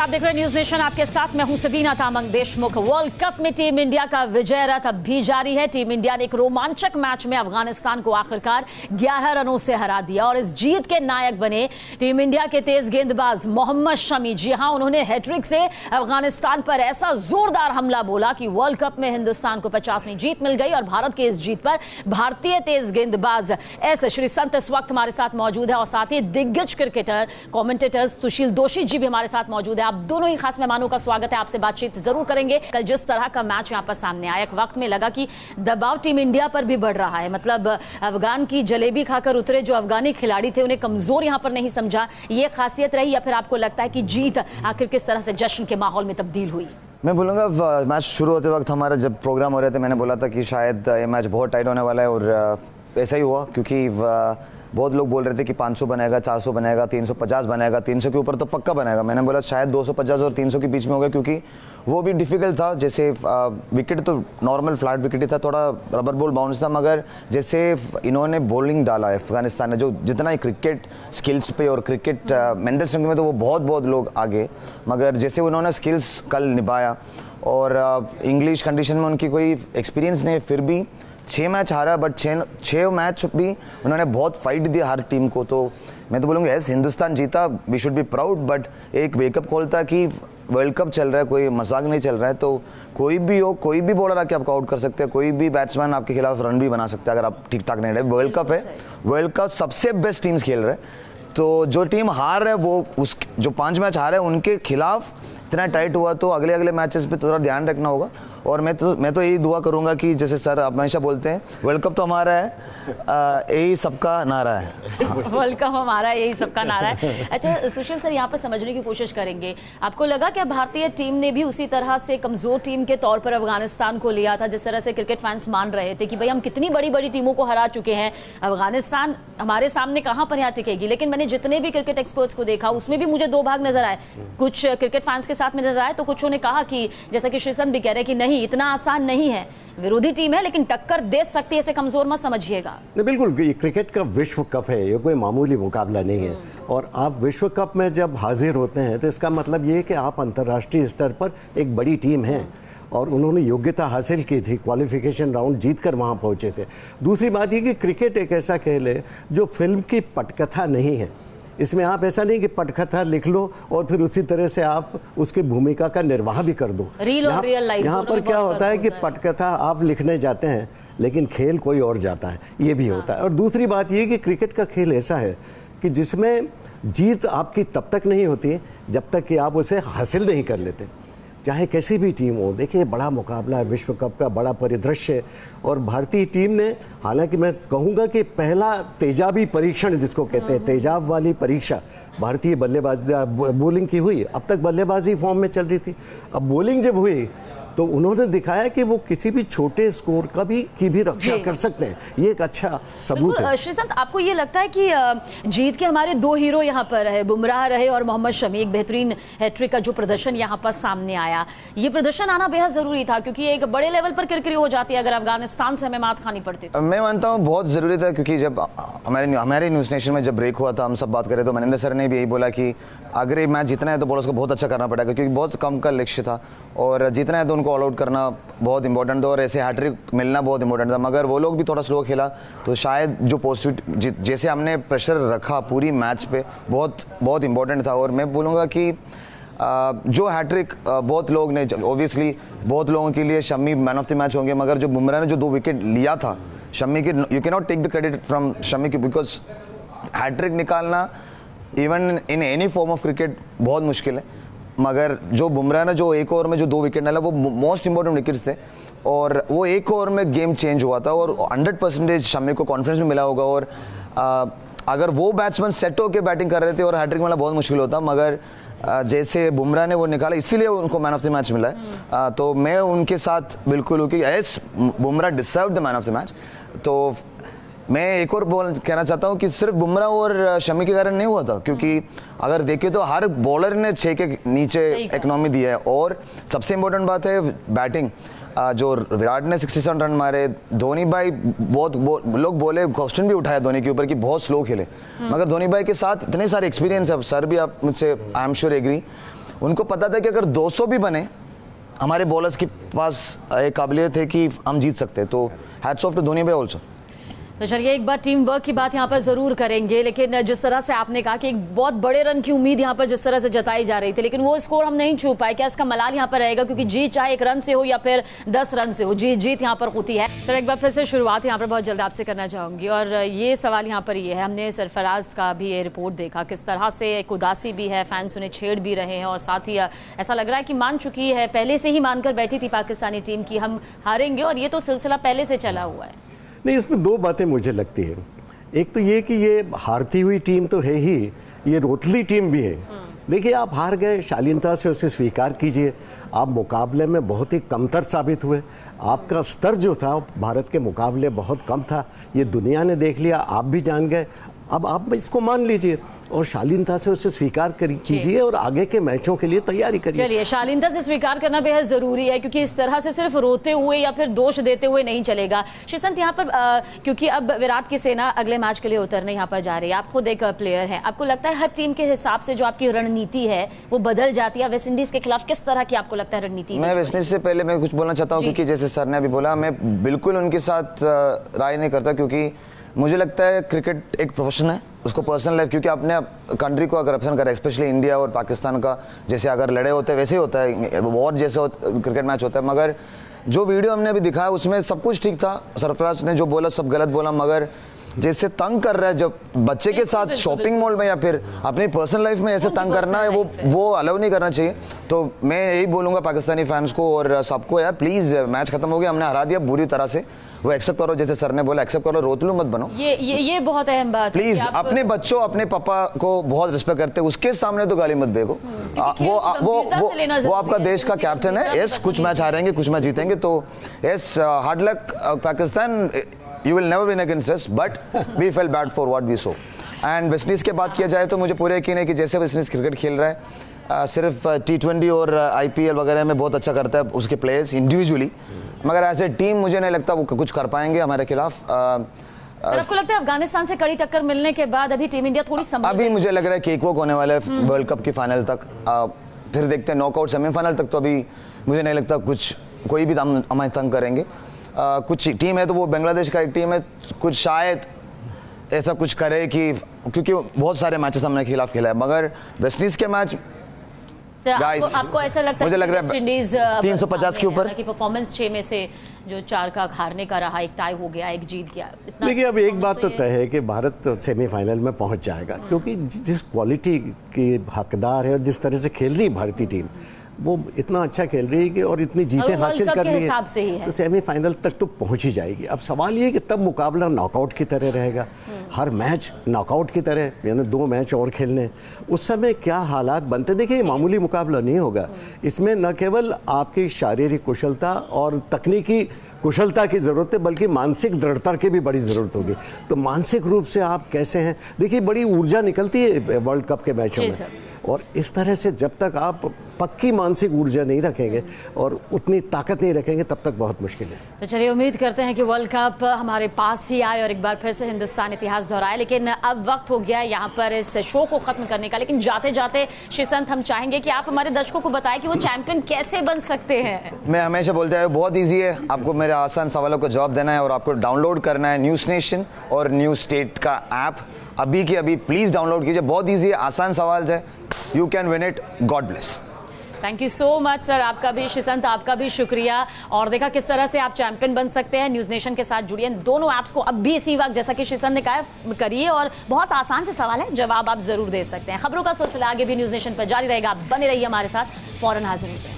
आप देख रहे हैं न्यूज नेशन, आपके साथ मैं हूं सबीना तामंग देशमुख। वर्ल्ड कप में टीम इंडिया का विजय रथ अब भी जारी है। टीम इंडिया ने एक रोमांचक मैच में अफगानिस्तान को आखिरकार 11 रनों से हरा दिया और इस जीत के नायक बने टीम इंडिया के तेज गेंदबाज मोहम्मद शमी। जी हां, उन्होंने हैट्रिक से अफगानिस्तान पर ऐसा जोरदार हमला बोला कि वर्ल्ड कप में हिंदुस्तान को 50वीं जीत मिल गई। और भारत के इस जीत पर भारतीय तेज गेंदबाज एस श्रीसंत इस वक्त हमारे साथ मौजूद है और साथ ही दिग्गज क्रिकेटर कमेंटेटर सुशील दोषी जी भी हमारे साथ मौजूद है। आप दोनों ही खास मेहमानों का स्वागत है, आपसे बातचीत जरूर करेंगे। कल जिस तरह का मैच यहाँ पर सामने आया, एक वक्त में लगा कि दबाव टीम इंडिया पर भी बढ़ रहा है। मतलब अफगान की जलेबी खाकर उतरे जो अफगानी खिलाड़ी थे, उन्हें कमजोर यहाँ पर नहीं समझा, ये खासियत रही, या फिर आपको लगता है कि जीत आखिर किस तरह से जश्न के माहौल में तब्दील हुई? मैं बोलूँगा मैच शुरू होते वक्त हमारा जब प्रोग्राम हो रहे थे, मैंने बोला था कि शायद ये मैच बहुत टाइट होने वाला है और ऐसा ही हुआ, क्योंकि बहुत लोग बोल रहे थे कि 500 बनेगा, 400 बनेगा, 350 बनेगा, 300 के ऊपर तो पक्का बनेगा। मैंने बोला शायद 250 और 300 के बीच में होगा, क्योंकि वो भी डिफिकल्ट था। जैसे विकेट तो नॉर्मल फ्लैट विकेट ही था, थोड़ा रबर बॉल बाउंस था, मगर जैसे इन्होंने बॉलिंग डाला है अफगानिस्तान ने, जो जितना क्रिकेट स्किल्स पे और क्रिकेट मेंटल स्ट्रेंथ में तो वो बहुत लोग आगे, मगर जैसे उन्होंने स्किल्स कल निभाया और इंग्लिश कंडीशन में उनकी कोई एक्सपीरियंस नहीं, फिर भी 6 मैच हारा, बट 6 मैच भी उन्होंने बहुत फाइट दी हर टीम को। तो मैं तो बोलूँगा यस, हिंदुस्तान जीता, we should be proud, but एक वेकअप कॉल था कि वर्ल्ड कप चल रहा है, कोई मजाक नहीं चल रहा है। तो कोई भी हो, कोई भी बॉलर आके आपको आउट कर सकते हैं, कोई भी बैट्समैन आपके खिलाफ रन भी बना सकता है अगर आप ठीक ठाक नहीं रहे। वर्ल्ड कप है, वर्ल्ड कप सबसे बेस्ट टीम्स खेल रहे हैं। तो जो टीम हार है वो उस जो 5 मैच हारे हैं उनके खिलाफ इतना टाइट हुआ, तो अगले मैचेस पे थोड़ा ध्यान रखना होगा। और मैं तो यही दुआ करूंगा कि जैसे सर आप हमेशा बोलते हैं, वर्ल्ड कप तो हमारा है, यही सबका नारा है। वर्ल्ड कप हमारा है, यही सबका नारा है। अच्छा सुशील सर, यहाँ पर समझने की कोशिश करेंगे, आपको लगा कि भारतीय टीम ने भी उसी तरह से कमजोर टीम के तौर पर अफगानिस्तान को लिया था, जिस तरह से क्रिकेट फैंस मान रहे थे कि भाई हम कितनी बड़ी टीमों को हरा चुके हैं, अफगानिस्तान हमारे सामने कहां पर यहाँ टिकेगी? लेकिन मैंने जितने भी क्रिकेट एक्सपर्ट्स को देखा, उसमें भी मुझे 2 भाग नजर आए। कुछ क्रिकेट फैंस के साथ में नजर आए, तो कुछ ने कहा कि जैसा कि श्रीसंत भी कह रहे कि नहीं, इतना आसान नहीं है, विरोधी टीम है लेकिन टक्कर दे सकती है, इसे कमजोर मत समझिएगा। बिल्कुल, ये क्रिकेट का विश्व कप है, ये कोई मामूली मुकाबला नहीं है। और आप विश्व कप में जब हाजिर होते हैं तो इसका मतलब ये है कि आप अंतर्राष्ट्रीय स्तर पर एक बड़ी टीम हैं और उन्होंने योग्यता हासिल की थी, क्वालिफिकेशन राउंड जीतकर वहां पहुंचे थे। दूसरी बात ये कि क्रिकेट एक ऐसा खेल है जो फिल्म की पटकथा नहीं है। इसमें आप ऐसा नहीं कि पटकथा लिख लो और फिर उसी तरह से आप उसकी भूमिका का निर्वाह भी कर दो। यहाँ पर क्या होता है कि पटकथा आप लिखने जाते हैं लेकिन खेल कोई और जाता है, ये भी होता है। और दूसरी बात ये कि क्रिकेट का खेल ऐसा है कि जिसमें जीत आपकी तब तक नहीं होती जब तक कि आप उसे हासिल नहीं कर लेते, चाहे कैसी भी टीम हो। देखिए, बड़ा मुकाबला है, विश्व कप का बड़ा परिदृश्य है और भारतीय टीम ने, हालांकि मैं कहूँगा कि पहला तेजाबी परीक्षण जिसको कहते हैं, तेजाब वाली परीक्षा भारतीय बल्लेबाजी बॉलिंग की हुई। अब तक बल्लेबाजी फॉर्म में चल रही थी, अब बॉलिंग जब हुई तो उन्होंने दिखाया कि वो किसी भी छोटे स्कोर की भी रक्षा कर सकते हैं। ये एक अच्छा सबूत है। श्रीसंत, आपको ये लगता है कि जीत के हमारे 2 हीरो यहाँ पर रहे, बुमराह रहे और मोहम्मद शमी, एक बेहतरीन हैट्रिक का जो प्रदर्शन यहाँ पर सामने आया, ये प्रदर्शन आना बेहद जरूरी था, क्योंकि एक बड़े लेवल पर किरकिरी हो जाती है अगर अफगानिस्तान से हमें मात खानी पड़ती। मैं मानता हूँ बहुत जरूरी था, क्योंकि जब हमारे न्यूज नेशन में जब ब्रेक हुआ था, हम सब बात करें तो मनिंदर सर ने भी यही बोला कि अगर ये मैच जीतना है तो बॉलर्स को बहुत अच्छा करना पड़ेगा, क्योंकि बहुत कम का लक्ष्य था और जीतना है तो उनको ऑल आउट करना बहुत इंपॉर्टेंट था और ऐसे हैट्रिक मिलना बहुत इंपॉर्टेंट था। मगर वो लोग भी थोड़ा स्लो खेला, तो शायद जो पॉजिटिव जैसे हमने प्रेशर रखा पूरी मैच पे, बहुत इंपॉर्टेंट था। और मैं बोलूँगा कि जो हैट्रिक बहुत लोग ने, ऑब्वियसली बहुत लोगों के लिए Shami man of the match होंगे, मगर जो बुमराह ने जो 2 विकेट लिया था शमी के, you can not take the credit from Shami की, बिकॉज हैट्रिक निकालना even in any form of cricket बहुत मुश्किल है। मगर जो बुमराह ने जो 1 ओवर में जो 2 विकेट डाला, वो मोस्ट इंपॉर्टेंट विकेट्स थे और वो 1 ओवर में गेम चेंज हुआ था और 100% शमी को कॉन्फिडेंस भी मिला होगा। और अगर वो बैट्समैन सेट होकर बैटिंग कर रहे थे और हैट्रिक मिलना बहुत मुश्किल होता, मगर जैसे बुमराह ने वो निकाला, इसीलिए उनको मैन ऑफ द मैच मिला है। तो मैं उनके साथ बिल्कुल हूँ कि yes, Bumrah deserve the man of the match. तो मैं एक और कहना चाहता हूं कि सिर्फ बुमराह और शमी के कारण नहीं हुआ था, क्योंकि अगर देखें तो हर बॉलर ने 6 के नीचे इकोनॉमी दी है। और सबसे इंपॉर्टेंट बात है बैटिंग, जो विराट ने 67 रन मारे, धोनी भाई बहुत लोग बोले, क्वेश्चन भी उठाया धोनी के ऊपर कि बहुत स्लो खेले, मगर धोनी भाई के साथ इतने सारे एक्सपीरियंस है, सर भी आप मुझसे आई एम श्योर एग्री, उनको पता था कि अगर 200 भी बने हमारे बॉलर्स के पास एक काबिलियत है कि हम जीत सकते हैं। तो हैट्स ऑफ टू धोनी भाई ऑल्सो। तो चलिए एक बार टीम वर्क की बात यहाँ पर जरूर करेंगे, लेकिन जिस तरह से आपने कहा कि एक बहुत बड़े रन की उम्मीद यहाँ पर जिस तरह से जताई जा रही थी, लेकिन वो स्कोर हम नहीं छू पाए। क्या इसका मलाल यहाँ पर रहेगा? क्योंकि जीत चाहे 1 रन से हो या फिर 10 रन से हो, जीत यहाँ पर होती है। सर एक बार फिर से शुरुआत यहाँ पर बहुत जल्द आपसे करना चाहूंगी, और ये सवाल यहाँ पर ये है, हमने सरफराज का भी ये रिपोर्ट देखा, किस तरह से एक उदासी भी है, फैंस उन्हें छेड़ भी रहे हैं, और साथ ही ऐसा लग रहा है कि मान चुकी है, पहले से ही मानकर बैठी थी पाकिस्तानी टीम की हम हारेंगे, और ये तो सिलसिला पहले से चला हुआ है। नहीं, इसमें 2 बातें मुझे लगती है। एक तो ये कि ये हारती हुई टीम तो है ही, ये रोतली टीम भी है। देखिए आप हार गए, शालीनता से उसे स्वीकार कीजिए। आप मुकाबले में बहुत ही कमतर साबित हुए। आपका स्तर जो था भारत के मुकाबले बहुत कम था, ये दुनिया ने देख लिया, आप भी जान गए। अब आप इसको मान लीजिए और शालीनता से उसे स्वीकार कीजिए और आगे के मैचों के लिए तैयारी करिए। चलिए, शालीनता से स्वीकार करना बेहद जरूरी है, क्योंकि इस तरह से सिर्फ रोते हुए या फिर दोष देते हुए नहीं चलेगा। श्रीसंत यहाँ पर क्योंकि अब विराट की सेना अगले मैच के लिए उतरने यहाँ पर जा रही है, आप खुद एक प्लेयर हैं, आपको लगता है हर टीम के हिसाब से जो आपकी रणनीति है वो बदल जाती है? वेस्ट इंडीज के खिलाफ किस तरह की आपको लगता है रणनीति? मैं वेस्ट इंडीज से पहले मैं कुछ बोलना चाहता हूँ, क्योंकि जैसे सर ने अभी बोला, मैं बिल्कुल उनके साथ राय नहीं करता, क्योंकि मुझे लगता है क्रिकेट एक प्रोफेशन है, उसको पर्सनल लाइफ, क्योंकि अपने कंट्री को अगर रिप्रेजेंट करे, स्पेशली इंडिया और पाकिस्तान का, जैसे अगर लड़े होते हैं वैसे ही होता है, वॉर जैसे क्रिकेट मैच होता है। मगर जो वीडियो हमने अभी दिखाया उसमें सब कुछ ठीक था, सरफराज ने जो बोला सब गलत बोला, मगर जैसे तंग कर रहा है जब बच्चे के साथ शॉपिंग मॉल में या फिर अपनी पर्सनल लाइफ में ऐसे तंग करना है, वो अलाउ नहीं करना चाहिए। तो मैं यही बोलूंगा पाकिस्तानी फैंस को और सबको, यार प्लीज, मैच खत्म हो गया, हमने हरा दिया बुरी तरह से, वो एक्सेप्ट करो, जैसे सर ने बोला एक्सेप्ट करो, रोतलू मत बनो। ये बहुत अहम बात है। प्लीज अपने बच्चों, अपने पापा को बहुत रिस्पेक्ट करते हैं, उसके सामने तो गाली मत बेको। वो आपका देश का कैप्टन है। यस, कुछ मैच हारेंगे, कुछ मैच जीतेंगे, तो yes, hard luck Pakistan, you will never win against us, but we felt bad for what we saw. And West Indies की बात किया जाए तो मुझे पूरा यकीन है कि जैसे वेस्ट इंडीज क्रिकेट खेल रहा है, सिर्फ T20 और IPL वगैरह में बहुत अच्छा करता है उसके प्लेयर्स इंडिविजुअली, मगर एज ए टीम मुझे नहीं लगता वो कुछ कर पाएंगे हमारे खिलाफ। आपको लगता है अफगानिस्तान से कड़ी टक्कर मिलने के बाद अभी टीम इंडिया थोड़ी संभल अभी मुझे लग रहा है कि एक वॉक होने वाला है वर्ल्ड कप की फाइनल तक, फिर देखते हैं नॉकआउट सेमीफाइनल तक, तो अभी मुझे नहीं लगता कुछ कोई भी हमें तंग करेंगे। कुछ टीम है तो वो बांग्लादेश का एक टीम है, कुछ शायद ऐसा कुछ करे कि, क्योंकि बहुत सारे मैचेस हमने खिलाफ खेला है, मगर वेस्ट इंडीज के मैच आपको ऐसा लगता है मुझे लग रहा है 350 के ऊपर की परफॉर्मेंस 6 में से जो 4 का हारने का रहा, एक टाई हो गया, एक जीत गया। देखिए अब एक बात तो तय है कि भारत सेमीफाइनल में पहुंच जाएगा, क्योंकि जिस क्वालिटी की हकदार है और जिस तरह से खेल रही भारतीय टीम, वो इतना अच्छा खेल रही है कि और इतनी जीतें हासिल कर रही है, तो सेमीफाइनल तक तो पहुंच ही जाएगी। अब सवाल ये है कि तब मुकाबला नॉकआउट की तरह रहेगा, हर मैच नॉकआउट की तरह, यानी 2 मैच और खेलने, उस समय क्या हालात बनते। देखिए ये मामूली मुकाबला नहीं होगा, इसमें न केवल आपकी शारीरिक कुशलता और तकनीकी कुशलता की ज़रूरत है, बल्कि मानसिक दृढ़ता की भी बड़ी ज़रूरत होगी। तो मानसिक रूप से आप कैसे हैं, देखिए बड़ी ऊर्जा निकलती है वर्ल्ड कप के मैचों में, और इस तरह से जब तक आप पक्की मानसिक ऊर्जा नहीं रखेंगे और उतनी ताकत नहीं रखेंगे, तब तक बहुत मुश्किल है। तो चलिए उम्मीद करते हैं कि वर्ल्ड कप हमारे पास ही आए और एक बार फिर से हिंदुस्तान इतिहास दोहराए, लेकिन अब वक्त हो गया यहाँ पर इस शो को खत्म करने का। लेकिन जाते जाते श्रीसंत, हम चाहेंगे कि आप हमारे दर्शकों को बताएं कि वो चैंपियन कैसे बन सकते हैं। मैं हमेशा बोलता है बहुत ईजी है, आपको मेरे आसान सवालों को जवाब देना है और आपको डाउनलोड करना है न्यूज़ नेशन और न्यूज़ स्टेट का ऐप, अभी के अभी प्लीज डाउनलोड कीजिए। बहुत इजी है, आसान सवाल है, you can win it. God bless. Thank you so much sir, आपका भी श्रीसंत, आपका भी शुक्रिया। और देखा किस तरह से आप चैंपियन बन सकते हैं। न्यूज़ नेशन के साथ जुड़िए, दोनों ऐप्स को अब भी इसी वक्त, जैसा कि श्रीसंत ने कहा, करिए, और बहुत आसान से सवाल है, जवाब आप जरूर दे सकते हैं। खबरों का सिलसिला आगे भी न्यूज़ नेशन पर जारी रहेगा, बने रहिए हमारे साथ, फौरन हाजिर होते हैं।